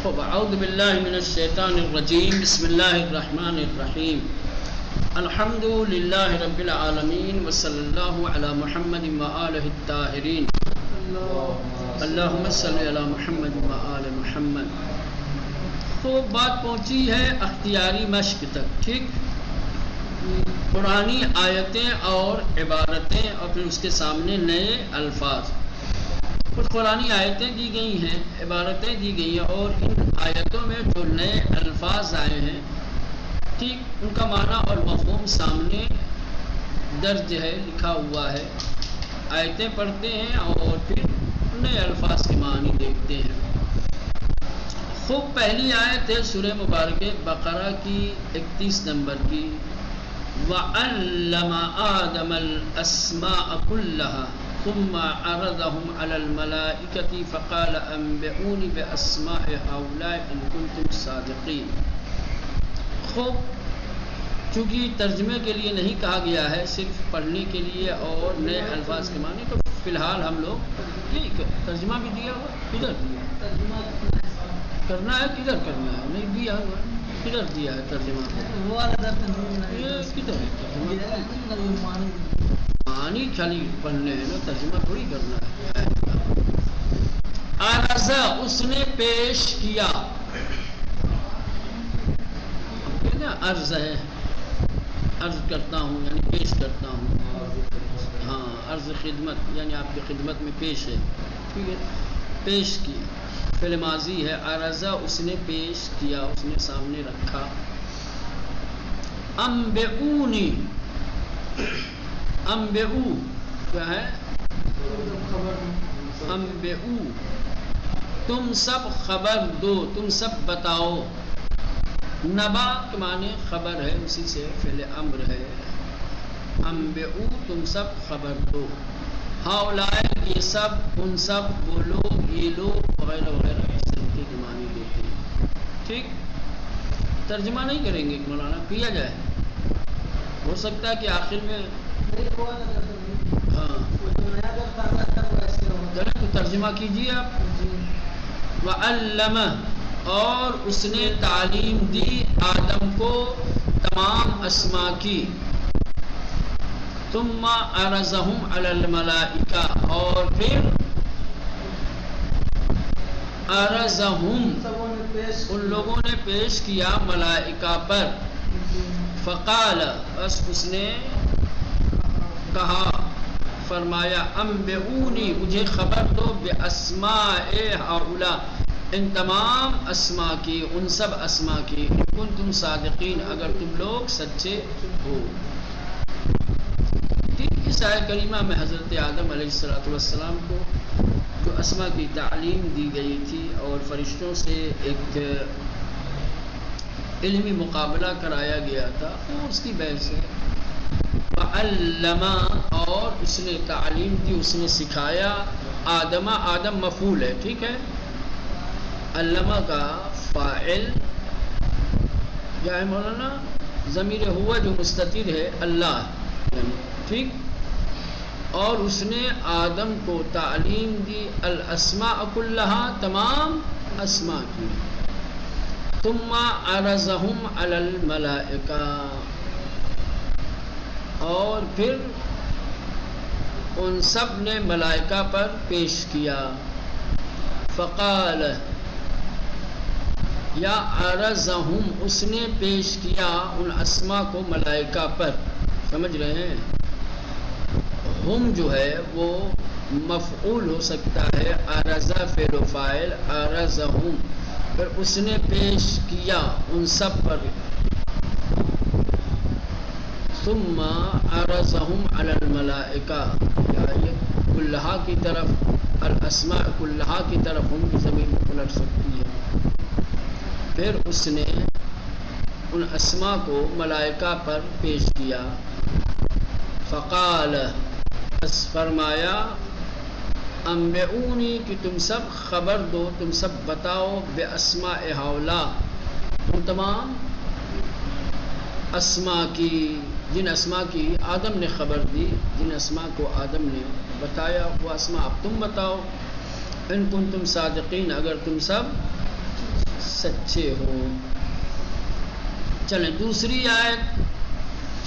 اعوذ باللہ من الشیطان الرجیم بسم اللہ الرحمن الرحیم الحمد للہ رب العالمین وصلی اللہ علی محمد وآلہ الطاہرین اللہم صلی علی محمد وآل محمد۔ تو بات پہنچی ہے اختیاری مشق تک، ٹھیک؟ قرآنی آیتیں اور عبارتیں اور پھر اس کے سامنے نئے الفاظ۔ کچھ قرآنی آیتیں دی گئی ہیں، عبارتیں دی گئی ہیں، اور ان آیتوں میں جو نئے الفاظ آئے ہیں، ٹھیک، ان کا معنی اور مفہوم سامنے درج ہے، لکھا ہوا ہے۔ آیتیں پڑھتے ہیں اور پھر نئے الفاظ کے معنی دیکھتے ہیں۔ خوب پہلی آیت ہے سورہ مبارکہ بقرہ کی 31 نمبر کی، وَعَلَّمَ آدَمَ الْأَسْمَاءَ كُلَّهَا ثم عرضهم على الملائكة فقال انبئوني بأسماء هؤلاء إن كنتم صادقين۔ خوب چونکہ ترجمے کے لیے نہیں کہا گیا ہے، صرف پڑھنے کے لیے اور نئے الفاظ کے معنی، تو فی الحال ہم لوگ یہ ترجمہ بھی دیا ہوا، کدھر دیا کرنا ہے، کدھر کرنا ہے، نہیں دیا ہوا، کدھر دیا ہے ترجمہ، کدھر ہے معنی خالی پڑھنے ہیں نا، ترجمہ تھوڑی کرنا ہے۔ عرض، اس نے پیش کیا، عرض ہے، عرض کرتا ہوں یعنی پیش کرتا ہوں، ہاں، عرض خدمت یعنی آپ کی خدمت میں پیش ہے، ٹھیک ہے، پیش کیا، فعل ماضی ہے۔ عرض، اس نے پیش کیا، اس نے سامنے رکھا۔ انبئونی، انبئو کیا ہے؟ انبئو، تم سب خبر دو، تم سب بتاؤ۔ نبا کے معنی خبر ہے، اسی سے فعل امر ہے۔ انبئو، تم سب خبر دو۔ ہؤلاء، یہ سب، ان سب، وہ لوگ، یہ لوگ، وغیرہ وغیرہ اس طریقے کے معنی دیتے ہیں، ٹھیک؟ ترجمہ نہیں کریں گے مولانا، کیا جائے، ہو سکتا ہے کہ آخر میں ہاں تو ترجمہ کیجیے آپ۔ وَعَلَّمَ، اور اس نے تعلیم دی آدم کو تمام اسماء کی۔ ثم عرضهم علی الملائکہ، اور پھر عرضهم، ان لوگوں نے پیش کیا ملائکہ پر۔ فقال، بس اس نے کہا، فرمایا، انبئونی، مجھے خبر دو، باسماء ہؤلاء، ان تمام اسماء کی، ان سب اسماء کی، ان کنتم صادقین، اگر تم لوگ سچے ہو۔ اس آیت کریمہ میں حضرت آدم علیہ السلام کو جو اسماء کی تعلیم دی گئی تھی اور فرشتوں سے ایک علمی مقابلہ کرایا گیا تھا، وہ اس کی بحث ہے۔ وَعَلَّمَ، اور اس نے تعلیم دی، اس نے سکھایا، آدم، آدم مفعول ہے، ٹھیک ہے، علمہ کا فاعل کیا ہے مولانا؟ ضمیر ہوا جو مستتر ہے اللہ، ٹھیک، اور اس نے آدم کو تعلیم دی الاسماء کلہا، تمام اسماء کی۔ ثم عرضهم علی الملائکہ، اور پھر ان سب نے ملائکہ پر پیش کیا۔ فقال، یا عرضهم، اس نے پیش کیا ان اسماء کو ملائکہ پر، سمجھ رہے ہیں؟ ہم جو ہے وہ مفعول ہو سکتا ہے، عرض فعل و فاعل، عرضهم، پھر اس نے پیش کیا ان سب پر۔ ثم عرضهم علی الملائکہ، کلہا کی طرف، الاسماء کلہا کی طرف ہم کی ضمیر پلٹ سکتی ہے۔ پھر اس نے ان اسماء کو ملائکہ پر پیش کیا۔ فقال، بس فرمایا، انبئونی، کہ تم سب خبر دو، تم سب بتاؤ، باسماء ہؤلاء، ان تمام اسماء کی، جن اسماء کی آدم نے خبر دی، جن اسماء کو آدم نے بتایا، وہ اسماء اب تم بتاؤ، ان کنتم صادقین، اگر تم سب سچے ہو. چلیں دوسری آیت،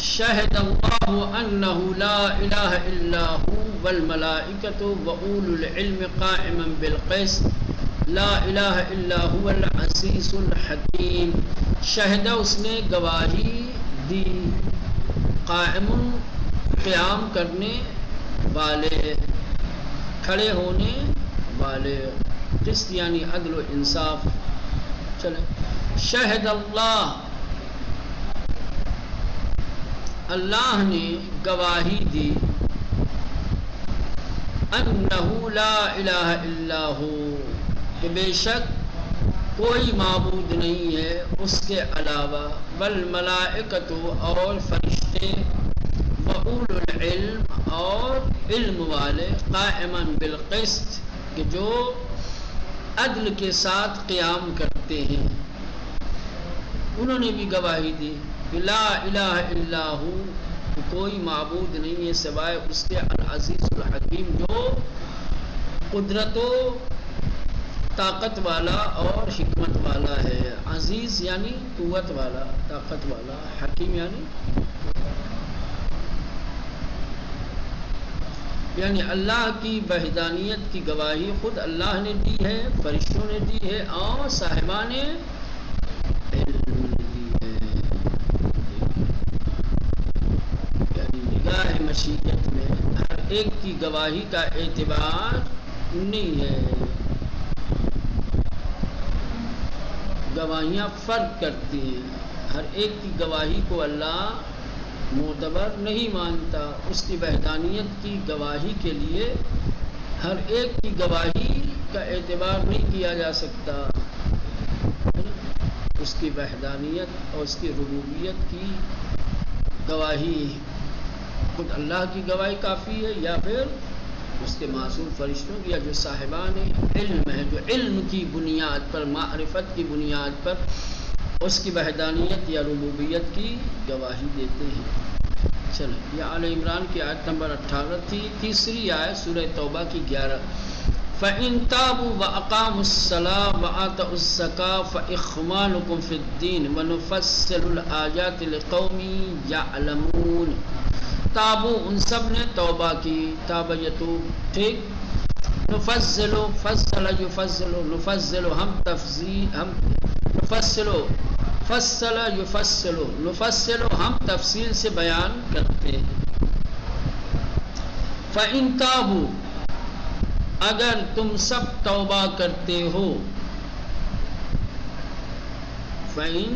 شہد اللہ انہ لا الہ الا ہو والملائکۃ واولو العلم قائما بالقسط لا الہ الا هو العزیز الحکیم. شہد اس نے گواہی دی، قائم قیام کرنے والے، کھڑے ہونے والے، قسط یعنی عدل و انصاف. چلیں شہد اللہ، اللہ نے گواہی دی، انہ لا الہ الا ہو کہ بے شک کوئی معبود نہیں ہے اس کے علاوہ، والملائکۃ اور فرشتے، واولو العلم اور علم والے، قائما بالقسط کہ جو عدل کے ساتھ قیام کرتے ہیں. انہوں نے بھی گواہی دی کہ لا الہ الا ہو، کوئی معبود نہیں ہے سوائے اس کے، العزیز الحکیم جو قدرت و طاقت والا اور حکمت والا ہے. عزیز یعنی قوت والا، طاقت والا، حکیم یعنی اللہ کی وحدانیت کی گواہی خود اللہ نے دی ہے، فرشتوں نے دی ہے اور صاحبان علم نے دی ہے. یعنی نگاہ مشیت میں ہر ایک کی گواہی کا اعتبار نہیں ہے، گواہیاں فرق کرتی ہیں. ہر ایک کی گواہی کو اللہ معتبر نہیں مانتا. اس کی وحدانیت کی گواہی کے لیے ہر ایک کی گواہی کا اعتبار نہیں کیا جا سکتا. اس کی وحدانیت اور اس کی ربوبیت کی گواہی خود اللہ کی گواہی کافی ہے، یا پھر اس کے معصوم فرشتوں کی، یا جو صاحبان علم ہیں، جو علم کی بنیاد پر، معرفت کی بنیاد پر اس کی وحدانیت یا ربوبیت کی گواہی دیتے ہیں. چلیں یہ آل عمران کی آیت نمبر 18 تھی. تیسری آیت سورہ توبہ کی 11، فَإِن تَابُوا وَأَقَامُوا الصَّلَاةَ وَآتَوُا الزَّكَاةَ فَإِخْوَانُكُمْ فِي الدِّينِ وَنُفَصِّلُ الْآيَاتِ لِقَوْمٍ يَعْلَمُونَ. تابو ان سب نے توبہ کی، تاب یتوب، ٹھیک. نفصلو، فصل یفصلو، نفصلو ہم تفصیل، ہم نفصلو، فصل یفصلو، نفصلو ہم تفصیل سے بیان کرتے ہیں. فَإِن تَابُوا اگر تم سب توبہ کرتے ہو، فَإِن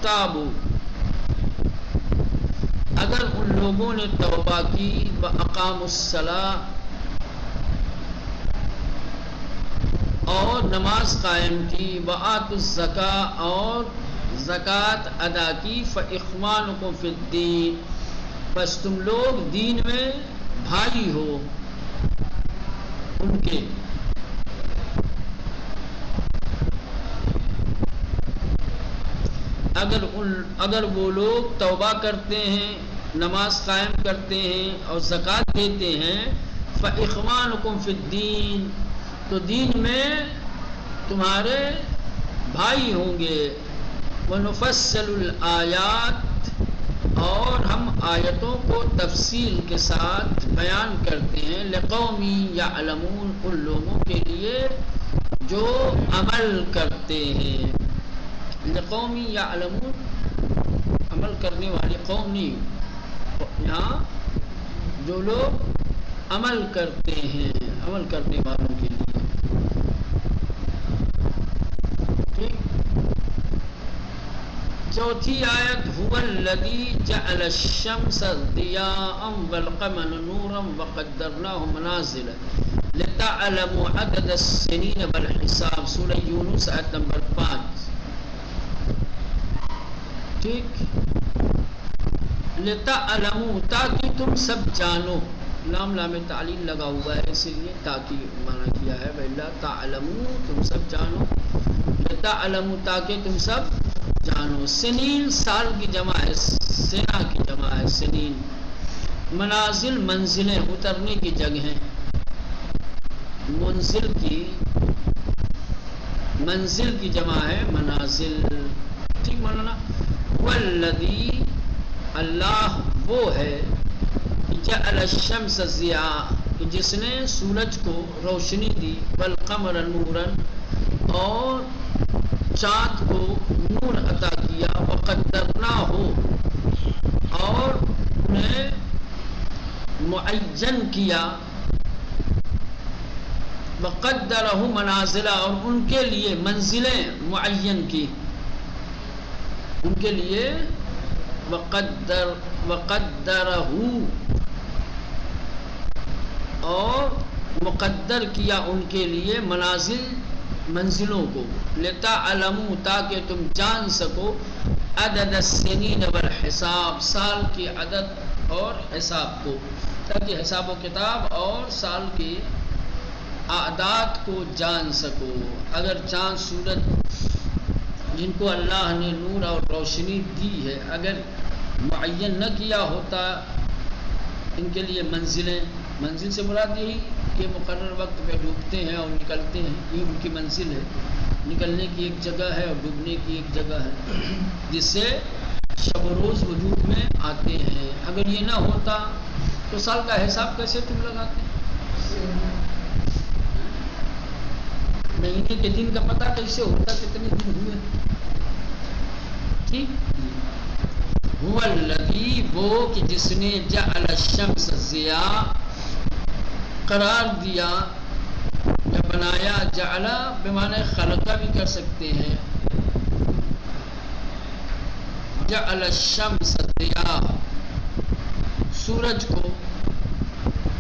تَابُوا اگر ان لوگوں نے توبہ کی، وَأَقَامُوا الصَّلَاةَ اور نماز قائم کی، وَآتُوا الزَّكَاةَ اور زکوٰۃ ادا کی، فَإِخْوَانُكُمْ فِي الدِّينِ بس تم لوگ دین میں بھائی ہو ان کے. اگر وہ لوگ توبہ کرتے ہیں، نماز قائم کرتے ہیں اور زکوٰۃ دیتے ہیں، فَإِخْوَانُكُمْ فِي الدِّينِ تو دین میں تمہارے بھائی ہوں گے. وَنُفَصِّلُ الْآيَاتِ اور ہم آیتوں کو تفصیل کے ساتھ بیان کرتے ہیں، لِقَوْمٍ يَعْلَمُونَ ان لوگوں کے لیے جو عمل کرتے ہیں. لِقَوْمٍ يَعْلَمُونَ عمل کرنے والی قوم نہیں، یہاں جو لوگ عمل کرتے ہیں، عمل کرنے والوں کے لیے. ٹھیک. چوتھی آیت، هُوَ الَّذِي جَعَلَ الشَّمْسَ ضِيَاءً وَالْقَمَرَ نُورًا وَقَدَّرْنَاهُ مَنَازِلَ لِتَعْلَمُوا عَدَدَ السِّنِينَ وَالْحِسَابَ سورہ یونس آیت نمبر 5. ٹھیک. لِتَعْلَمُوا تاکہ تم سب جانو، لام لام تعلیل لگا ہوا ہے اسی لیے تاکہ معنی کیا ہے، وَإِلَّا تَعْلَمُوا تم سب جانو، لِتَعْلَمُوا تاکہ تم سب جانو. سنین سال کی جمع ہے، سنا کی جمع ہے سنین. منازل منزلیں، اترنے کی جگہیں. منزل کی منزل کی جمع ہے منازل. ٹھیک مولانا. والذی اللہ وہ ہے جعل الشمس ضیاء کہ جس نے سورج کو روشنی دی والقمر نورا اور چاند کو نور عطا کیا وقدرناہ اور انہیں معین کیا وقدرہ منازلہ اور ان کے لیے منزلیں معین کی ان کے لیے وقدرہ اور مقدر کیا ان کے لیے منزلوں کو لتعلموا تاکہ تم جان سکو عدد السنین والحساب سال کی عدد اور حساب کو تاکہ حساب و کتاب اور سال کی اعداد کو جان سکو. اگر چاند سورج جن کو اللہ نے نور اور روشنی دی ہے اگر معین نہ کیا ہوتا ان کے لیے منزل سے مراد یہی کہ مقرر وقت پہ ڈوبتے ہیں اور نکلتے ہیں یہ ان کی منزل ہے. نکلنے کی ایک جگہ ہے اور ڈوبنے کی ایک جگہ ہے جس سے شب و روز وجود میں آتے ہیں. اگر یہ نہ ہوتا تو سال کا حساب کیسے تم لگاتے مہینے کے دن کا پتہ کیسے ہوتا کتنے دن ہوئے. ٹھیک. هو الذی وہ کہ جس نے جعل الشمس ضیاء قرار دیا یا بنایا جعل بمعنی خلقہ بھی کر سکتے ہیں جعل الشمس ضیاء سورج کو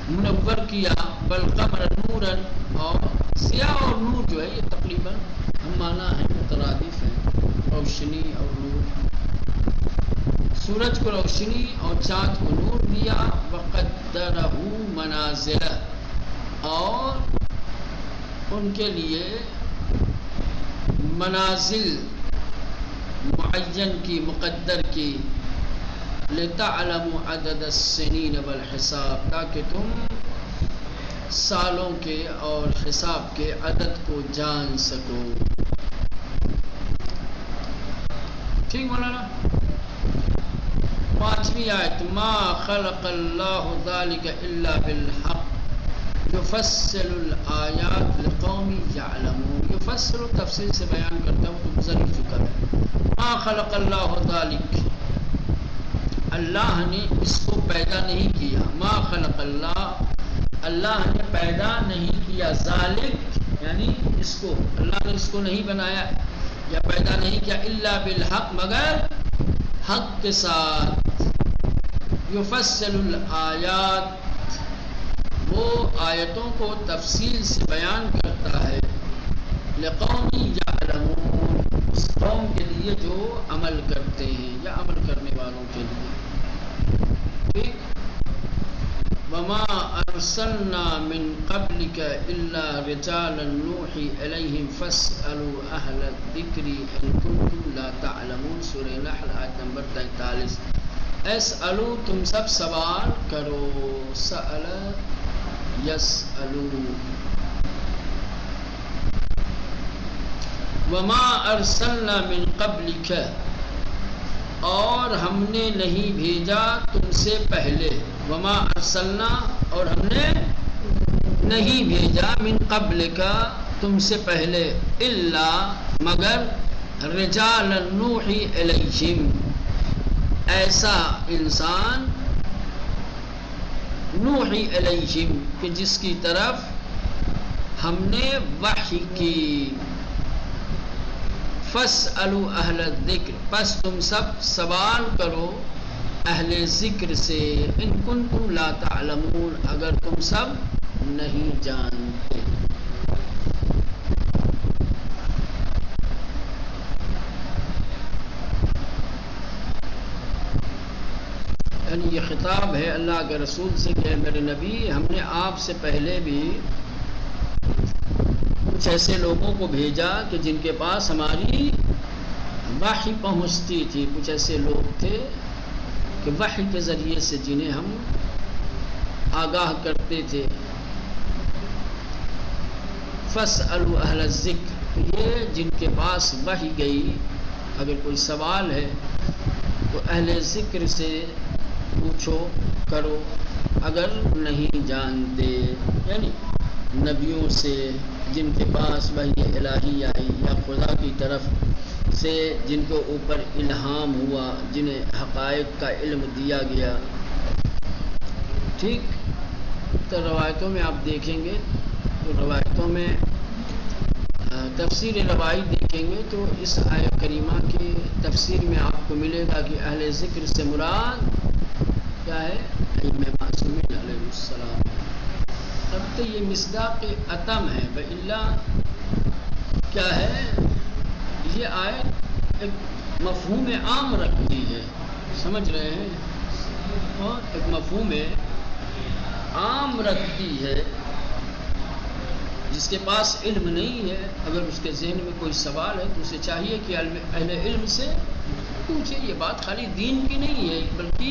منور کیا والقمر نورا اور ضیاء اور نور جو ہے یہ تقریباً ہم معنی ہیں مترادف ہیں روشنی اور نور. سورج کو روشنی اور چاند کو نور دیا وقدرہ منازل اور ان کے لیے منازل معین کی مقدر کی لتعلموا عدد السنین والحساب تاکہ تم سالوں کے اور حساب کے عدد کو جان سکو. ٹھیک مولانا. 5ویں آیت ما خلق اللہ ذلک الا بالحق یفصل الآیات لقوم یعلمون. یفصل تفصیل سے بیان کرتا ہوں تو گزر چکا ہے. ما خلق اللہ ذلک اللہ نے اس کو پیدا نہیں کیا. ما خلق اللہ نے پیدا نہیں کیا ذالک یعنی اس کو اللہ نے اس کو نہیں بنایا یا پیدا نہیں کیا الا بالحق مگر حق کے ساتھ. یفصل الآیات وہ آیتوں کو تفصیل سے بیان کرتا ہے لقوم یعلمون اس قوم کے لیے جو عمل کرتے ہیں یا عمل کرنے والوں کے لیے. ٹھیک. وما ارسلنا من قبلك الا رجالا نوحي اليهم فاسالوا اهل الذكر ان كنتم لا تعلمون. سورہ نحل آیت نمبر 43. اسالو تم سب سوال کرو. سأل یسألو. وما ارسلنا من قبلك اور ہم نے نہیں بھیجا تم سے پہلے. وما ارسلنا اور ہم نے نہیں بھیجا من قبل کا تم سے پہلے الا مگر رجالا نوحی الیہم ایسا انسان نوحی الیہم کہ جس کی طرف ہم نے وحی کی. فاسألوا اہل الذکر پس تم سب سوال کرو اہل ذکر سے ان کنتم لا تعلمون اگر تم سب نہیں جانتے. یعنی یہ خطاب ہے اللہ کے رسول سے کہ میرے نبی ہم نے آپ سے پہلے بھی کچھ ایسے لوگوں کو بھیجا کہ جن کے پاس ہماری وحی پہنچتی تھی. کچھ ایسے لوگ تھے کہ وحی کے ذریعے سے جنہیں ہم آگاہ کرتے تھے. فاسألوا اہل الذکر یہ جن کے پاس وحی گئی، اگر کوئی سوال ہے تو اہل ذکر سے پوچھو کرو، اگر نہیں جانتے یعنی نبیوں سے جن کے پاس وحی الہی آئی یا خدا کی طرف سے جن کے اوپر الہام ہوا، جنہیں حقائق کا علم دیا گیا. ٹھیک، تو روایتوں میں آپ دیکھیں گے تو روایتوں میں تفسیر روایت دیکھیں گے تو اس آیت کریمہ کی تفسیر میں آپ کو ملے گا کہ اہل ذکر سے مراد کیا ہے؟ علم معصومین علیہ السلام. اب تو یہ مصداق اتم ہے، وإلا کیا ہے، یہ آیت ایک مفہوم عام رکھتی ہے، سمجھ رہے ہیں، اور ایک مفہوم عام رکھتی ہے. جس کے پاس علم نہیں ہے، اگر اس کے ذہن میں کوئی سوال ہے تو اسے چاہیے کہ اہل علم سے پوچھے. یہ بات خالی دین کی نہیں ہے، بلکہ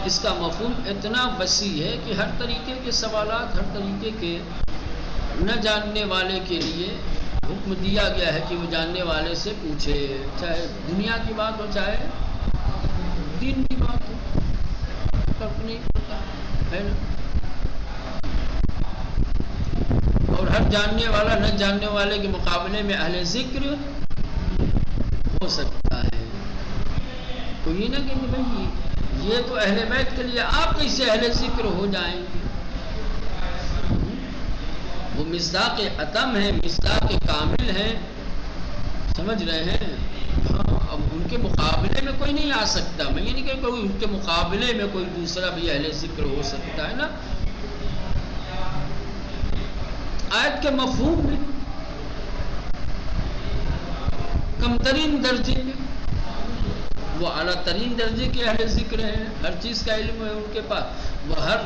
اس کا مفہوم اتنا وسیع ہے کہ ہر طریقے کے سوالات، ہر طریقے کے نہ جاننے والے کے لیے حکم دیا گیا ہے کہ وہ جاننے والے سے پوچھے، چاہے دنیا کی بات ہو چاہے دین کی بات ہو، فرق نہیں پڑتا ہے نا. اور ہر جاننے والا نہ جاننے والے کے مقابلے میں اہل ذکر ہو سکتا ہے. تو یہ نہ کہ بھائی یہ تو اہل بیت کے لیے، آپ کیسے اہل ذکر ہو جائیں گے؟ وہ مصداق اتم ہے، مصداق کامل ہے، سمجھ رہے ہیں. ہاں، اب ان کے مقابلے میں کوئی نہیں آ سکتا. میں یہ نہیں کہ کوئی ان کے مقابلے میں کوئی دوسرا بھی اہل ذکر ہو سکتا ہے نا. آیت کے مفہوم میں کم ترین درجے میں وہ اعلیٰ ترین درجے کے اہل ذکر ہیں، ہر چیز کا علم ہے ان کے پاس، وہ ہر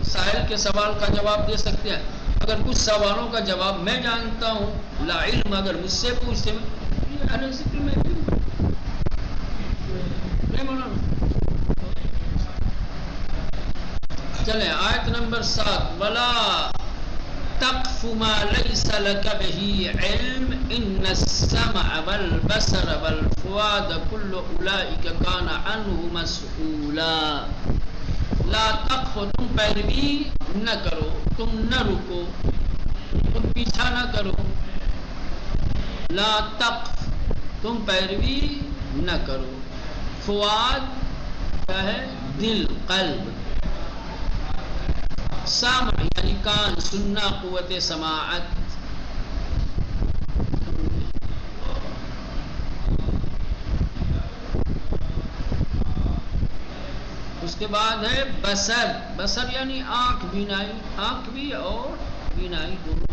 سائل کے سوال کا جواب دے سکتے ہیں. اگر کچھ سوالوں کا جواب میں جانتا ہوں، لا علم اگر مجھ سے پوچھتے ہیں، یہ اہل ذکر میں نہیں مولانا. چلیں آیت نمبر 7، ولا تقف ما ليس لك به علم ان السمع والبصر والفؤاد كل اولئك كان عنه مسؤولا. لا تقف، تم پیروی نہ کرو، تم نہ رکو، تم پیچھا نہ کرو. لا تقف، تم پیروی نہ کرو. فؤاد کیا ہے؟ دل، قلب. سامع یعنی کان، سننا، قوت سماعت. اس کے بعد ہے بصر. بصر یعنی آنکھ، بینائی، آنکھ بھی اور بینائی دونوں.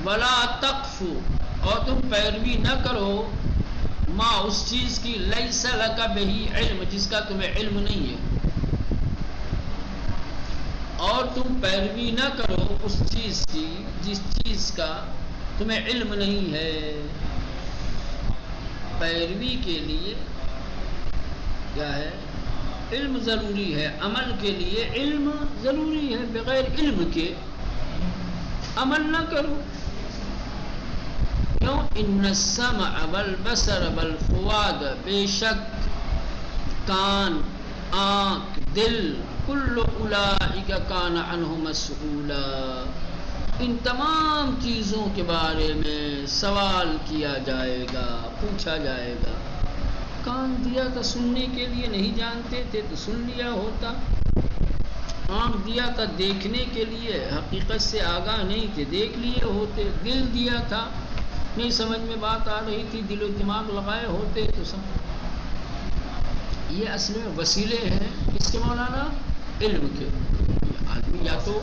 ولا تقف، اور تم پیروی نہ کرو، ما اس چیز کی، لیس لک بہی علم، جس کا تمہیں علم نہیں ہے. اور تم پیروی نہ کرو اس چیز کی جس چیز کا تمہیں علم نہیں ہے. پیروی کے لیے کیا ہے؟ علم ضروری ہے. عمل کے لیے علم ضروری ہے، بغیر علم کے عمل نہ کرو. کیوں؟ ان السمع والبصر والفؤاد، بے شک کان، آنکھ، دل، کل اولئک کان عنہ مسئولا، ان تمام چیزوں کے بارے میں سوال کیا جائے گا، پوچھا جائے گا. کان دیا تھا سننے کے لیے، نہیں جانتے تھے تو سن لیا ہوتا. آنکھ دیا تھا دیکھنے کے لیے، حقیقت سے آگاہ نہیں تھے، دیکھ لیے ہوتے. دل دیا تھا، نہیں سمجھ میں بات آ رہی تھی، دل و دماغ لگائے ہوتے تو سمجھ. یہ اصل میں وسیلے ہیں اس کے مولانا علم کے. آدمی یا تو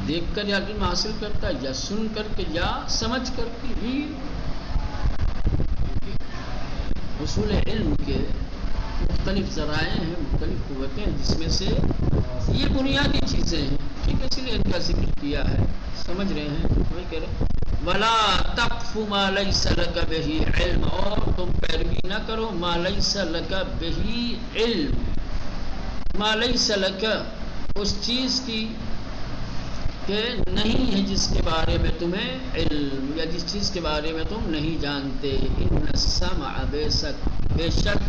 دیکھ کر علم حاصل کرتا ہے، یا سن کر کے، یا سمجھ کر کے بھی. حصول علم کے مختلف ذرائع ہیں، مختلف قوتیں ہیں، جس میں سے یہ بنیادی چیزیں ہیں. ٹھیک ہے، اس لیے ان کا ذکر کیا ہے. سمجھ رہے ہیں؟ وہی کہہ رہے ولا تقف ما لیس لک بہ علم، اور تم پیروی نہ کرو ما لیس لک بہ علم، ما لیس لک اس چیز کی کہ نہیں ہے جس کے بارے میں تمہیں علم، یا جس چیز کے بارے میں تم نہیں جانتے. ان السمع بے شک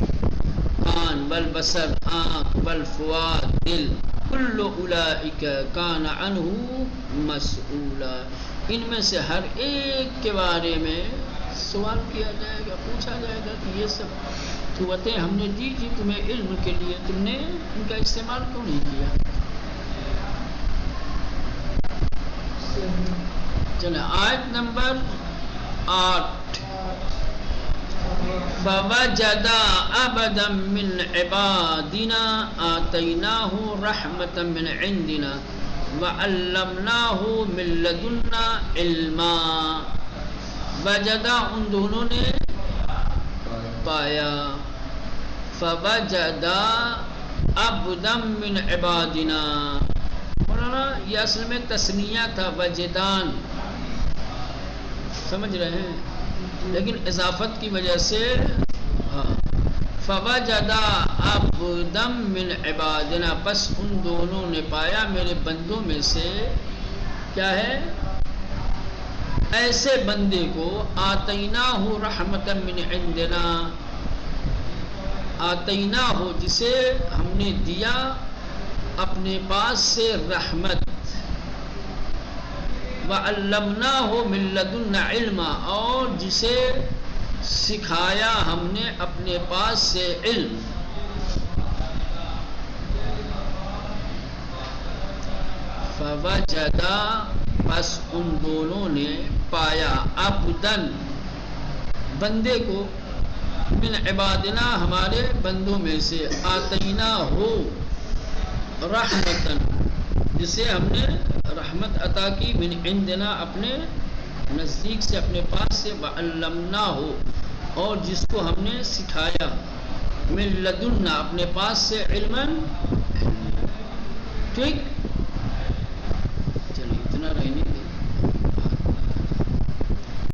کان، والبصر آنکھ، والفؤاد دل، کل اولئک کان عنہ مسئولا، ان میں سے ہر ایک کے بارے میں سوال کیا جائے گا، پوچھا جائے گا کہ یہ سب قوتیں ہم نے دی تھی تمہیں علم کے لیے، تم نے ان کا استعمال کیوں نہیں کیا. چلیں آیت نمبر 8. فوجد عبدا من عبادنا آتیناہ رحمۃ من عندنا وعلمناہ من لدنا علما. وجدا ان دونوں نے پایا، فوجدا عبدا من عبادنا، مولانا یہ اصل میں تثنیہ تھا وجدان، سمجھ رہے ہیں، لیکن اضافت کی وجہ سے فوجدا عبدا من عبادنا، بس ان دونوں نے پایا میرے بندوں میں سے کیا ہے، ایسے بندے کو آتیناہ رحمۃ من عندنا، آتیناہ جسے ہم نے دیا اپنے پاس سے رحمت، وعلمناہ من لدنا علما، اور جسے سکھایا ہم نے اپنے پاس سے علم. فوجدا بس ان دونوں نے پایا، عبدن بندے کو، من عبادنا ہمارے بندوں میں سے، آتینا ہو رحمتن جسے ہم نے رحمت عطا کی، من عندنا اپنے نزدیک سے، اپنے پاس سے، وعلمنا ہو اور جس کو ہم نے سکھایا، من لدنا اپنے پاس سے، علما ٹھیک.